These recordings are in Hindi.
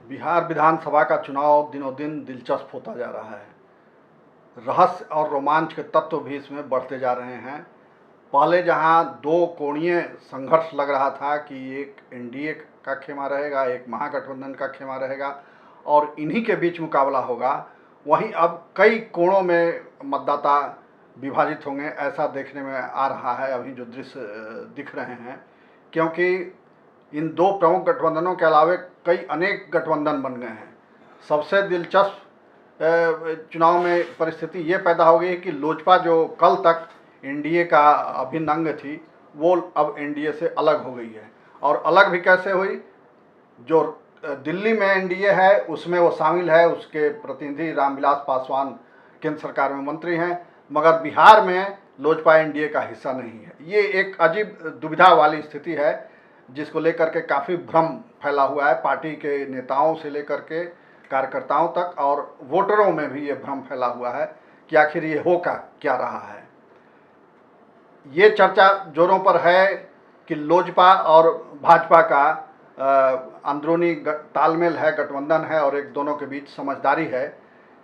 बिहार विधानसभा का चुनाव दिनों दिन दिलचस्प होता जा रहा है। रहस्य और रोमांच के तत्व भी इसमें बढ़ते जा रहे हैं। पहले जहां दो कोणीय संघर्ष लग रहा था कि एक एनडीए का खेमा रहेगा, एक महागठबंधन का खेमा रहेगा और इन्हीं के बीच मुकाबला होगा, वहीं अब कई कोणों में मतदाता विभाजित होंगे, ऐसा देखने में आ रहा है। अभी जो दृश्य दिख रहे हैं, क्योंकि इन दो प्रमुख गठबंधनों के अलावे कई अनेक गठबंधन बन गए हैं। सबसे दिलचस्प चुनाव में परिस्थिति ये पैदा हो गई है कि लोजपा जो कल तक एनडीए का अभिन्न अंग थी, वो अब एनडीए से अलग हो गई है। और अलग भी कैसे हुई? जो दिल्ली में एनडीए है उसमें वो शामिल है, उसके प्रतिनिधि रामविलास पासवान केंद्र सरकार में मंत्री हैं, मगर बिहार में लोजपा एनडीए का हिस्सा नहीं है। ये एक अजीब दुविधा वाली स्थिति है, जिसको लेकर के काफ़ी भ्रम फैला हुआ है। पार्टी के नेताओं से लेकर के कार्यकर्ताओं तक और वोटरों में भी ये भ्रम फैला हुआ है कि आखिर ये हो क्या रहा है। ये चर्चा जोरों पर है कि लोजपा और भाजपा का अंदरूनी तालमेल है, गठबंधन है और एक दोनों के बीच समझदारी है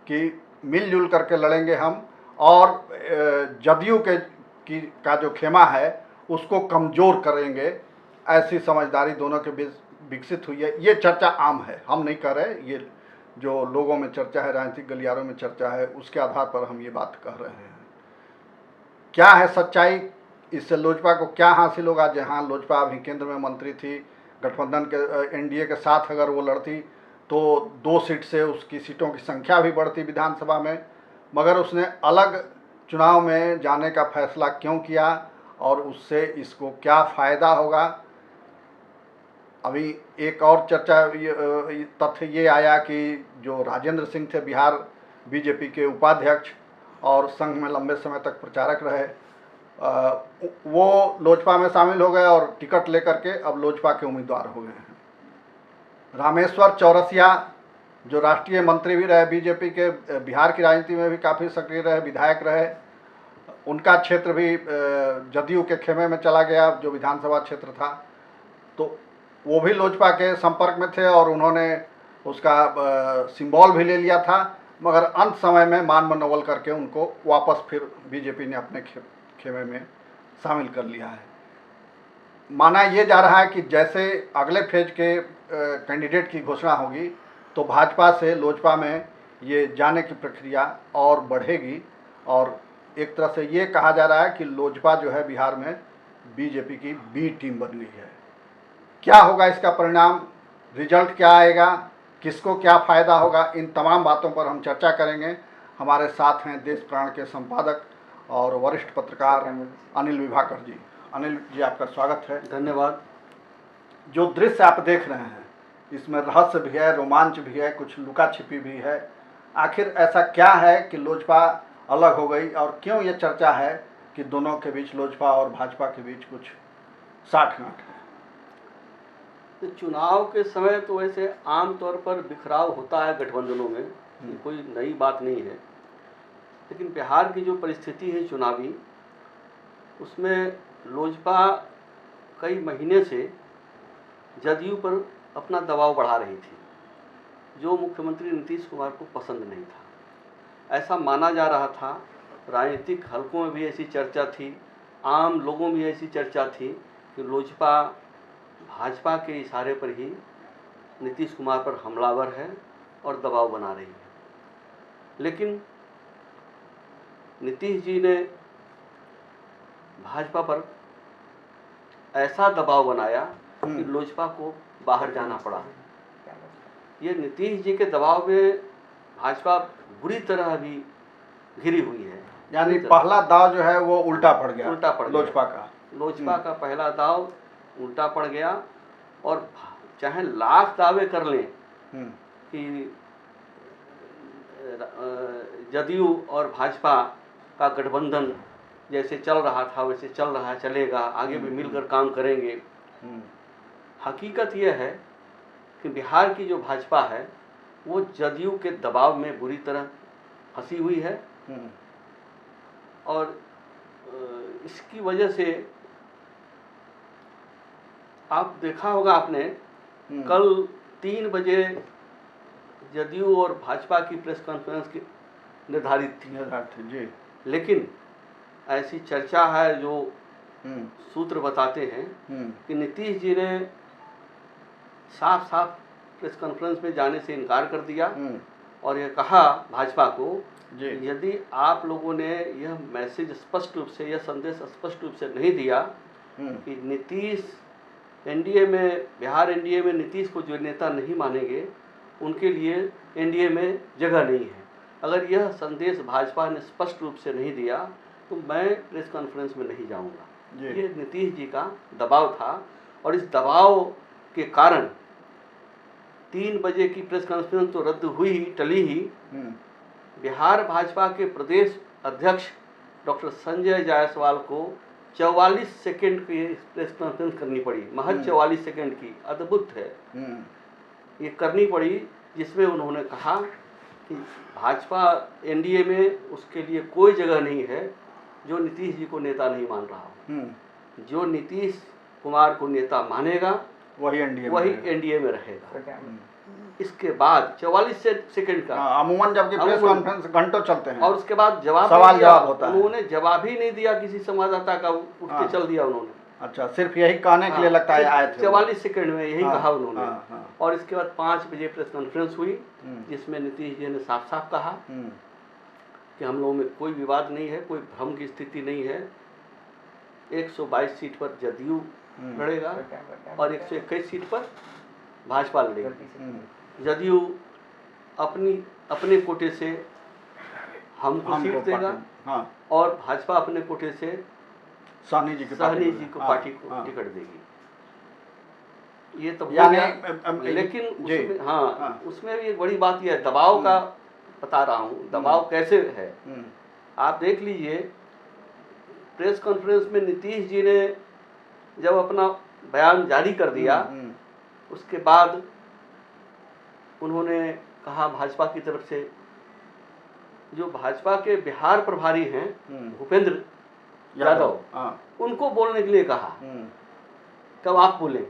कि मिलजुल करके लड़ेंगे हम, और जदयू का जो खेमा है उसको कमज़ोर करेंगे। ऐसी समझदारी दोनों के बीच विकसित हुई है। ये चर्चा आम है, हम नहीं कर रहे, ये जो लोगों में चर्चा है, राजनीतिक गलियारों में चर्चा है, उसके आधार पर हम ये बात कह रहे हैं। क्या है सच्चाई? इससे लोजपा को क्या हासिल होगा? जहां लोजपा अभी केंद्र में मंत्री थी, गठबंधन के एनडीए के साथ अगर वो लड़ती तो 2 सीट से उसकी सीटों की संख्या भी बढ़ती विधानसभा में, मगर उसने अलग चुनाव में जाने का फैसला क्यों किया और उससे इसको क्या फ़ायदा होगा? अभी एक और चर्चा तथ्य ये आया कि जो राजेंद्र सिंह थे, बिहार बीजेपी के उपाध्यक्ष और संघ में लंबे समय तक प्रचारक रहे, वो लोजपा में शामिल हो गए और टिकट लेकर के अब लोजपा के उम्मीदवार हो गए हैं। रामेश्वर चौरसिया जो राष्ट्रीय मंत्री भी रहे बीजेपी के, बिहार की राजनीति में भी काफ़ी सक्रिय रहे, विधायक रहे, उनका क्षेत्र भी जदयू के खेमे में चला गया, जो विधानसभा क्षेत्र था, तो वो भी लोजपा के संपर्क में थे और उन्होंने उसका सिंबल भी ले लिया था, मगर अंत समय में मान मनोबल करके उनको वापस फिर बीजेपी ने अपने खेमे में शामिल कर लिया है। माना ये जा रहा है कि जैसे अगले फेज के कैंडिडेट की घोषणा होगी तो भाजपा से लोजपा में ये जाने की प्रक्रिया और बढ़ेगी, और एक तरह से ये कहा जा रहा है कि लोजपा जो है बिहार में बीजेपी की बी टीम बन गई है। क्या होगा इसका परिणाम? रिजल्ट क्या आएगा? किसको क्या फ़ायदा होगा? इन तमाम बातों पर हम चर्चा करेंगे। हमारे साथ हैं देश प्राण के संपादक और वरिष्ठ पत्रकार अनिल विभाकर जी। अनिल जी, आपका स्वागत है। धन्यवाद। जो दृश्य आप देख रहे हैं इसमें रहस्य भी है, रोमांच भी है, कुछ लुका छिपी भी है। आखिर ऐसा क्या है कि लोजपा अलग हो गई और क्यों ये चर्चा है कि दोनों के बीच, लोजपा और भाजपा के बीच कुछ साठगांठ है? तो चुनाव के समय तो वैसे आमतौर पर बिखराव होता है गठबंधनों में, कोई नई बात नहीं है, लेकिन बिहार की जो परिस्थिति है चुनावी, उसमें लोजपा कई महीने से जदयू पर अपना दबाव बढ़ा रही थी, जो मुख्यमंत्री नीतीश कुमार को पसंद नहीं था। ऐसा माना जा रहा था, राजनीतिक हलकों में भी ऐसी चर्चा थी, आम लोगों में भी ऐसी चर्चा थी कि लोजपा भाजपा के इशारे पर ही नीतीश कुमार पर हमलावर है और दबाव बना रही है। लेकिन नीतीश जी ने भाजपा पर ऐसा दबाव बनाया कि लोजपा को बाहर जाना पड़ा। ये नीतीश जी के दबाव में भाजपा बुरी तरह अभी घिरी हुई है। यानी पहला दाव जो है वो उल्टा पड़ गया लोजपा का। लोजपा का पहला दाव उल्टा पड़ गया, और चाहे लाख दावे कर लें कि जदयू और भाजपा का गठबंधन जैसे चल रहा था वैसे चल रहा है, चलेगा, आगे भी मिलकर काम करेंगे। हकीकत यह है कि बिहार की जो भाजपा है वो जदयू के दबाव में बुरी तरह फंसी हुई है, और इसकी वजह से आप देखा होगा आपने, कल 3 बजे जदयू और भाजपा की प्रेस कॉन्फ्रेंस की निर्धारित थी, जी। लेकिन ऐसी चर्चा है जो सूत्र बताते हैं कि नीतीश जी ने साफ साफ प्रेस कॉन्फ्रेंस में जाने से इनकार कर दिया और यह कहा भाजपा को, यदि आप लोगों ने यह मैसेज स्पष्ट रूप से, यह संदेश स्पष्ट रूप से नहीं दिया कि नीतीश एनडीए में, बिहार एनडीए में नीतीश को जो नेता नहीं मानेंगे उनके लिए एनडीए में जगह नहीं है, अगर यह संदेश भाजपा ने स्पष्ट रूप से नहीं दिया तो मैं प्रेस कॉन्फ्रेंस में नहीं जाऊंगा। ये नीतीश जी का दबाव था और इस दबाव के कारण 3 बजे की प्रेस कॉन्फ्रेंस तो रद्द हुई ही, टली ही। बिहार भाजपा के प्रदेश अध्यक्ष डॉक्टर संजय जायसवाल को 44 सेकंड की प्रेस कॉन्फ्रेंस करनी पड़ी, महज 44 सेकंड की, अद्भुत है ये करनी पड़ी, जिसमें उन्होंने कहा कि भाजपा एनडीए में उसके लिए कोई जगह नहीं है जो नीतीश जी को नेता नहीं मान रहा हो। जो नीतीश कुमार को नेता मानेगा वही एनडीए में रहेगा। इसके बाद 44 सेकंड का, अमूमन जबकि प्रेस कॉन्फ्रेंस घंटों चलते हैं, और उसके बाद सवाल जवाब होता है, उन्होंने जवाब ही नहीं दिया किसी संवाददाता का, उठ के चल दिया उन्होंने। अच्छा, सिर्फ यही कहने के लिए लगता है आए थे 44 सेकंड में यही कहा उन्होंने। और इसके बाद 5 बजे प्रेस कॉन्फ्रेंस हुई जिसमें नीतीश जी ने साफ साफ कहा कि हम लोगों में कोई विवाद नहीं है, कोई भ्रम की स्थिति नहीं है, 122 सीट पर जदयू लड़ेगा और 121 सीट पर भाजपा लड़ेगी। जदयू अपने कोटे से हमको सीट देगा और भाजपा अपने कोटे से सहनी जी को पार्टी को टिकट देगी। ये तो लेकिन उसमें उसमें भी एक बड़ी बात यह है, दबाव का बता रहा हूँ, दबाव कैसे है। आप देख लीजिए, प्रेस कॉन्फ्रेंस में नीतीश जी ने जब अपना बयान जारी कर दिया, उसके बाद उन्होंने कहा भाजपा की तरफ से, जो भाजपा के बिहार प्रभारी हैं भूपेंद्र यादव, उनको बोलने के लिए कहा, कब आप बोले,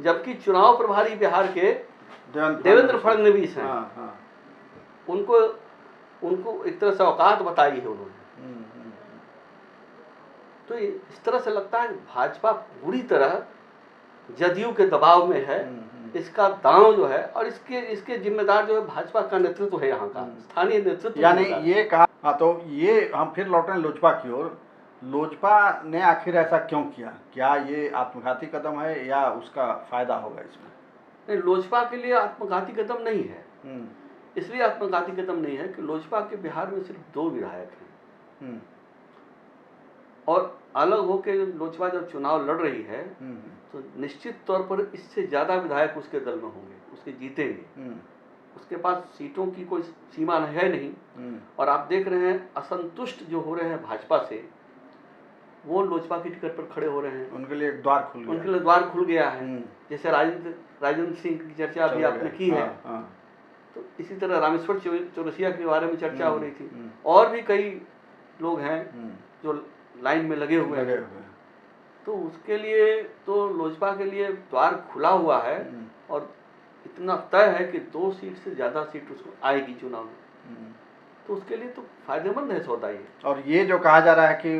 जबकि चुनाव प्रभारी बिहार के देवेंद्र फडणवीस हैं। उनको एक तरह से औकात बताई है उन्होंने। तो इस तरह से लगता है भाजपा पूरी तरह जदयू के दबाव में है, इसका दांव जो है, और इसके जिम्मेदार जो है भाजपा का नेतृत्व है, यहाँ का स्थानीय नेतृत्व। यानी ये कहा, तो ये हम फिर लौट रहे हैं लोजपा की ओर। लोजपा ने आखिर ऐसा क्यों किया? क्या ये आत्मघाती कदम है या उसका फायदा होगा इसमें? नहीं, लोजपा के लिए आत्मघाती कदम नहीं है। इसलिए आत्मघाती कदम नहीं है कि लोजपा के बिहार में सिर्फ 2 विधायक हैं, और अलग होकर लोजपा जब चुनाव लड़ रही है तो निश्चित तौर पर इससे ज़्यादा विधायक उसके दल में होंगे, उसके जीतेंगे। उसके पास सीटों की कोई सीमा है नहीं। और आप देख रहे हैं असंतुष्ट जो हो रहे हैं भाजपा से, वो लोजपा की टिकट पर खड़े हो रहे हैं। उनके लिए द्वार खुल गया है। जैसे राजेंद्र सिंह की चर्चा अभी आपने की है, तो इसी तरह रामेश्वर चौरसिया के बारे में चर्चा हो रही थी, और भी कई लोग हैं जो लाइन में लगे हुए हैं। तो उसके लिए तो लोजपा के लिए द्वार खुला हुआ है, और इतना तय है कि 2 सीट से ज़्यादा सीट उसको आएगी चुनाव में। तो उसके लिए तो फायदेमंद है सौदा ये। और ये जो कहा जा रहा है कि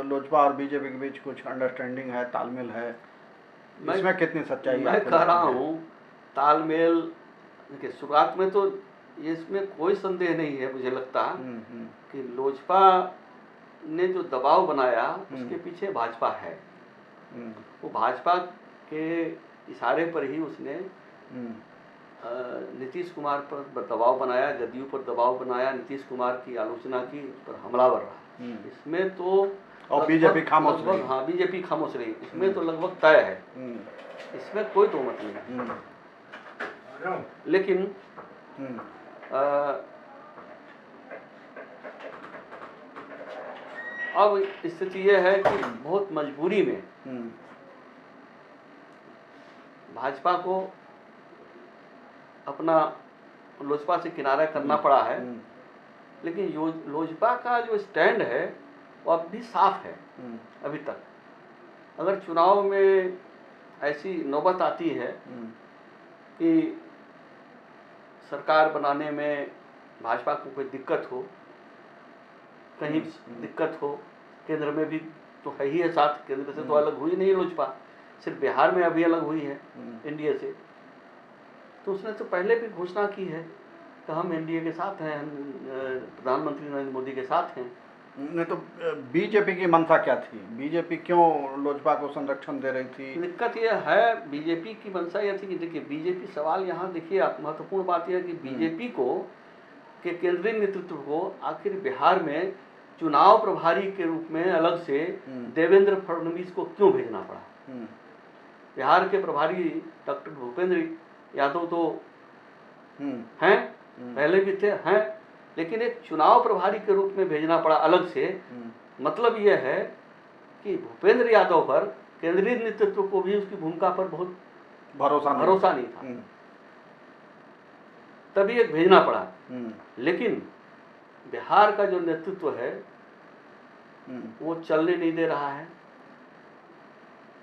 लोजपा और बीजेपी के बीच कुछ अंडरस्टैंडिंग है, तालमेल है, इसमें कितनी सच्चाई है? मैं कह रहा हूँ तालमेल, देखिए शुरुआत में तो इसमें कोई संदेह नहीं है, मुझे लगता कि लोजपा ने जो दबाव बनाया उसके पीछे भाजपा है। वो भाजपा के इशारे पर ही उसने नीतीश कुमार पर दबाव बनाया, जदयू पर दबाव बनाया, नीतीश कुमार की आलोचना की, उस पर हमलावर रहा। इसमें तो और बीजेपी खामोश रही। हाँ, बीजेपी खामोश रही, इसमें तो लगभग तय है, इसमें कोई दो मत नहीं है। लेकिन अब स्थिति यह है कि बहुत मजबूरी में भाजपा को अपना लोजपा से किनारा करना पड़ा है। लेकिन लोजपा का जो स्टैंड है वो अब भी साफ है। अभी तक अगर चुनाव में ऐसी नौबत आती है कि सरकार बनाने में भाजपा को कोई दिक्कत हो, कहीं दिक्कत हो, केंद्र में भी तो है ही है साथ, केंद्र से तो अलग हुई नहीं लोजपा, सिर्फ बिहार में अभी अलग हुई है एनडीए से। तो उसने तो पहले भी घोषणा की है कि हम एनडीए के साथ हैं, हम प्रधानमंत्री नरेंद्र मोदी के साथ हैं। नहीं तो बीजेपी की मंशा क्या थी? बीजेपी क्यों लोजपा को संरक्षण दे रही थी? दिक्कत यह है, बीजेपी की मंशा यह थी कि देखिए बीजेपी, सवाल यहाँ देखिए महत्वपूर्ण बात यह है कि बीजेपी को के केंद्रीय नेतृत्व को आखिर बिहार में चुनाव प्रभारी के रूप में अलग से देवेंद्र फडणवीस को क्यों भेजना पड़ा? बिहार के प्रभारी डॉक्टर भूपेंद्र यादव तो हैं, पहले भी थे, हैं, लेकिन एक चुनाव प्रभारी के रूप में भेजना पड़ा अलग से। मतलब यह है कि भूपेंद्र यादव पर केंद्रीय नेतृत्व को भी उसकी भूमिका पर बहुत भरोसा नहीं था, तभी एक भेजना पड़ा। लेकिन बिहार का जो नेतृत्व है वो चलने नहीं दे रहा है,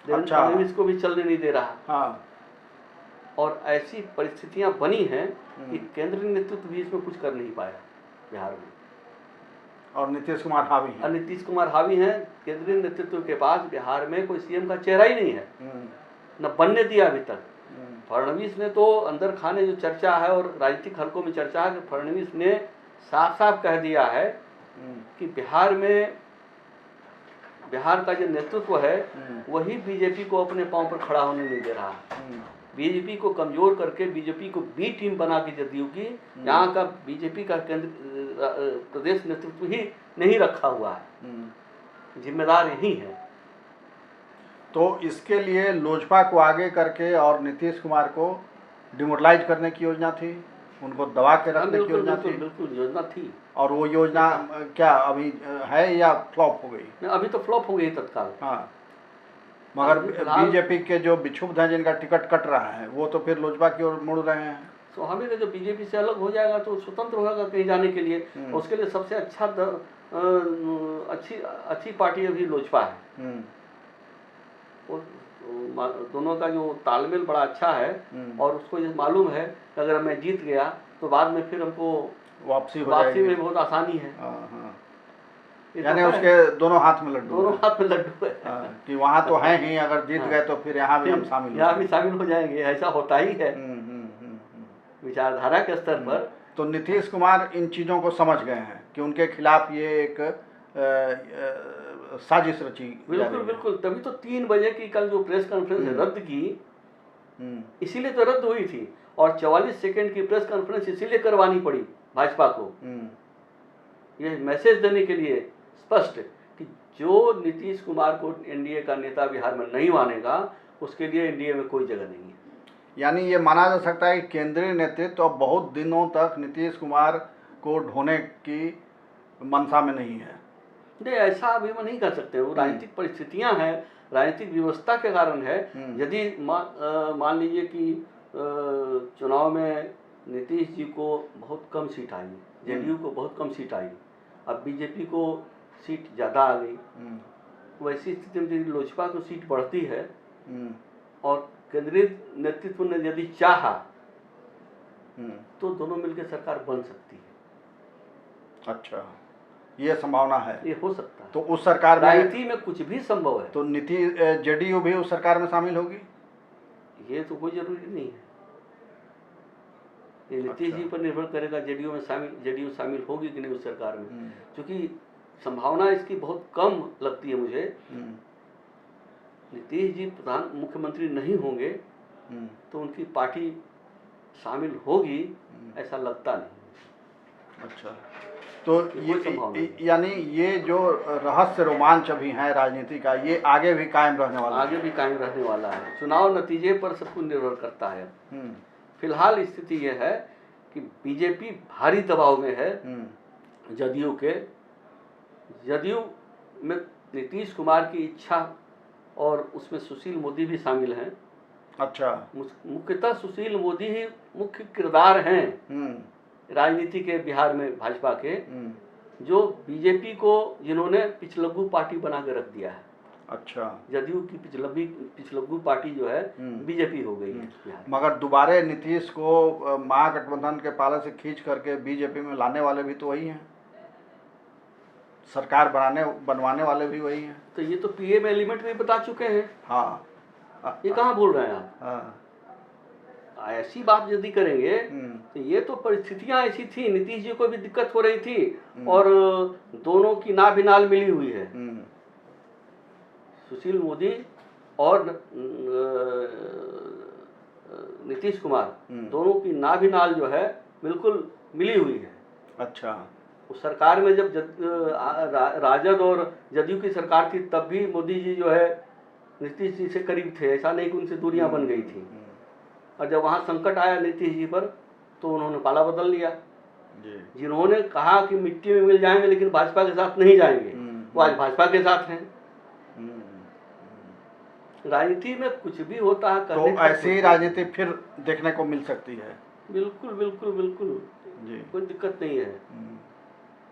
देवेंद्र फडणवीस को भी चलने नहीं दे रहा। हाँ। और ऐसी परिस्थितियां बनी हैं कि केंद्रीय नेतृत्व भी इसमें कुछ कर नहीं पाया बिहार में, और नीतीश कुमार हावी हैं। नीतीश कुमार हावी हैं। केंद्रीय नेतृत्व के पास बिहार में कोई सीएम का चेहरा ही नहीं है, न बनने दिया अभी तक। फडणवीस ने तो अंदर खाने जो चर्चा है और राजनीतिक हलकों में चर्चा है कि फडणवीस ने साफ साफ कह दिया है कि बिहार का जो नेतृत्व है वही बीजेपी को अपने पांव पर खड़ा होने नहीं दे रहा। बीजेपी को कमजोर करके बीजेपी को बी टीम बना के जदयू की, यहाँ का बीजेपी का प्रदेश नेतृत्व ही नहीं रखा हुआ है, जिम्मेदार यही है। तो इसके लिए लोजपा को आगे करके और नीतीश कुमार को डिमोरलाइज करने की योजना थी, उनको दबा के रखने की योजना थी। बिल्कुल योजना थी। और वो योजना क्या अभी है या फ्लॉप हो गई? अभी तो फ्लॉप हो गई तत्काल। हाँ, मगर बीजेपी के जो विक्षुब्ध हैं जिनका टिकट कट रहा है वो तो फिर लोजपा की ओर मुड़ रहे हैं। स्वाभाविक है, जो बीजेपी से अलग हो जाएगा तो स्वतंत्र होगा कहीं जाने के लिए, उसके लिए सबसे अच्छी पार्टी अभी लोजपा है। दोनों का जो तालमेल बड़ा अच्छा है और उसको ये मालूम है कि अगर मैं जीत गया तो बाद में फिर हमको वापसी में बहुत आसानी है। यानी उसके दोनों हाथ में लड्डू है कि वहाँ तो है ही, अगर जीत गए तो फिर यहाँ भी हम शामिल हो जाएंगे। ऐसा होता ही है विचारधारा के स्तर पर। तो नीतीश कुमार इन चीज़ों को समझ गए हैं कि उनके खिलाफ ये एक साजिश रची। बिल्कुल, तभी तो 3 बजे की कल जो प्रेस कॉन्फ्रेंस रद्द की, इसीलिए तो रद्द हुई थी। और 44 सेकंड की प्रेस कॉन्फ्रेंस इसीलिए करवानी पड़ी भाजपा को, ये मैसेज देने के लिए स्पष्ट कि जो नीतीश कुमार को एनडीए का नेता बिहार में नहीं मानेगा उसके लिए एनडीए में कोई जगह नहीं है। यानी ये माना जा सकता है कि केंद्रीय नेतृत्व अब बहुत दिनों तक नीतीश कुमार को ढोने की मंशा में नहीं है। नहीं, ऐसा अभी हम नहीं कर सकते। वो राजनीतिक परिस्थितियां हैं, राजनीतिक व्यवस्था के कारण है। यदि मान लीजिए कि चुनाव में नीतीश जी को बहुत कम सीट आई, जेडीयू को बहुत कम सीट आई, अब बीजेपी को सीट ज़्यादा आ गई, वैसी स्थिति में यदि लोजपा को सीट बढ़ती है और केंद्रीय नेतृत्व ने यदि चाहा तो दोनों मिलकर सरकार बन सकती है। अच्छा, ये संभावना है, ये हो सकता है। तो उस सरकार में राजनीति में कुछ भी संभव है। तो जेडीयू भी उस सरकार में शामिल होगी? ये तो कोई जरूरी नहीं है, ये नीतीश जी पर निर्भर करेगा जेडीयू शामिल होगी कि नहीं उस सरकार में। क्योंकि संभावना इसकी बहुत कम लगती है मुझे। नीतीश जी मुख्यमंत्री नहीं होंगे तो उनकी पार्टी शामिल होगी, ऐसा लगता नहीं। अच्छा, तो ये यानी ये जो रहस्य रोमांच अभी है राजनीति का, ये आगे भी कायम रहने वाला है। चुनाव नतीजे पर सब कुछ निर्भर करता है। फिलहाल स्थिति ये है कि बीजेपी भारी दबाव में है जदयू में नीतीश कुमार की इच्छा, और उसमें सुशील मोदी भी शामिल हैं। अच्छा, मुख्यतः सुशील मोदी ही मुख्य किरदार हैं राजनीति के बिहार में भाजपा के, जो बीजेपी को जिन्होंने पिछलग्गू पार्टी बना के रख दिया है। अच्छा। जदयू की पिछलग्गू पार्टी जो है बीजेपी हो गई है बिहार में। मगर दोबारे नीतीश को महागठबंधन के पाले से खींच करके बीजेपी में लाने वाले भी तो वही हैं, सरकार बनवाने वाले भी वही हैं। तो ये तो पीएम एलिमेंट में बता चुके हैं। हाँ, ये कहाँ बोल रहे हैं आप? हाँ। ऐसी बात यदि करेंगे तो ये तो परिस्थितियां ऐसी थी, नीतीश जी को भी दिक्कत हो रही थी और दोनों की नाभिनाल मिली हुई है। सुशील मोदी और नीतीश कुमार दोनों की नाभिनाल जो है बिल्कुल मिली हुई है। अच्छा। उस सरकार में जब राजद और जदयू की सरकार थी तब भी मोदी जी जो है नीतीश जी से करीब थे, ऐसा नहीं कि उनसे दूरियां बन गई थी। और जब वहाँ संकट आया नीतीश जी पर तो उन्होंने पाला बदल लिया। जिन्होंने कहा कि मिट्टी में मिल जाएंगे लेकिन भाजपा के साथ नहीं जाएंगे, वो आज भाजपा के साथ हैं। राजनीति में कुछ भी होता है, तो ऐसी ही राजनीति फिर देखने को मिल सकती है। बिल्कुल बिल्कुल बिल्कुल जी, कोई दिक्कत नहीं है।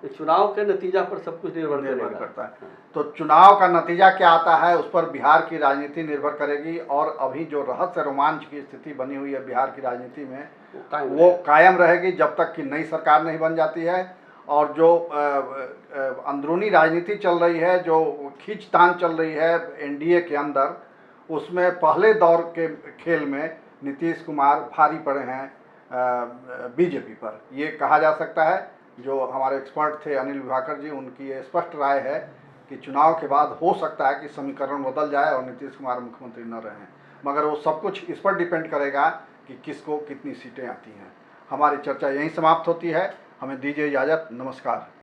तो चुनाव के नतीजा पर सब कुछ निर्भर करता है। तो चुनाव का नतीजा क्या आता है उस पर बिहार की राजनीति निर्भर करेगी। और अभी जो रहस्य रोमांच की स्थिति बनी हुई है बिहार की राजनीति में वो कायम रहेगी जब तक कि नई सरकार नहीं बन जाती है। और जो अंदरूनी राजनीति चल रही है, जो खींचतान चल रही है एनडीए के अंदर, उसमें पहले दौर के खेल में नीतीश कुमार भारी पड़े हैं बीजेपी पर, ये कहा जा सकता है। जो हमारे एक्सपर्ट थे अनिल विभाकर जी, उनकी ये स्पष्ट राय है कि चुनाव के बाद हो सकता है कि समीकरण बदल जाए और नीतीश कुमार मुख्यमंत्री न रहें। मगर वो सब कुछ इस पर डिपेंड करेगा कि किसको कितनी सीटें आती हैं। हमारी चर्चा यहीं समाप्त होती है। हमें दीजिए इजाज़त। नमस्कार।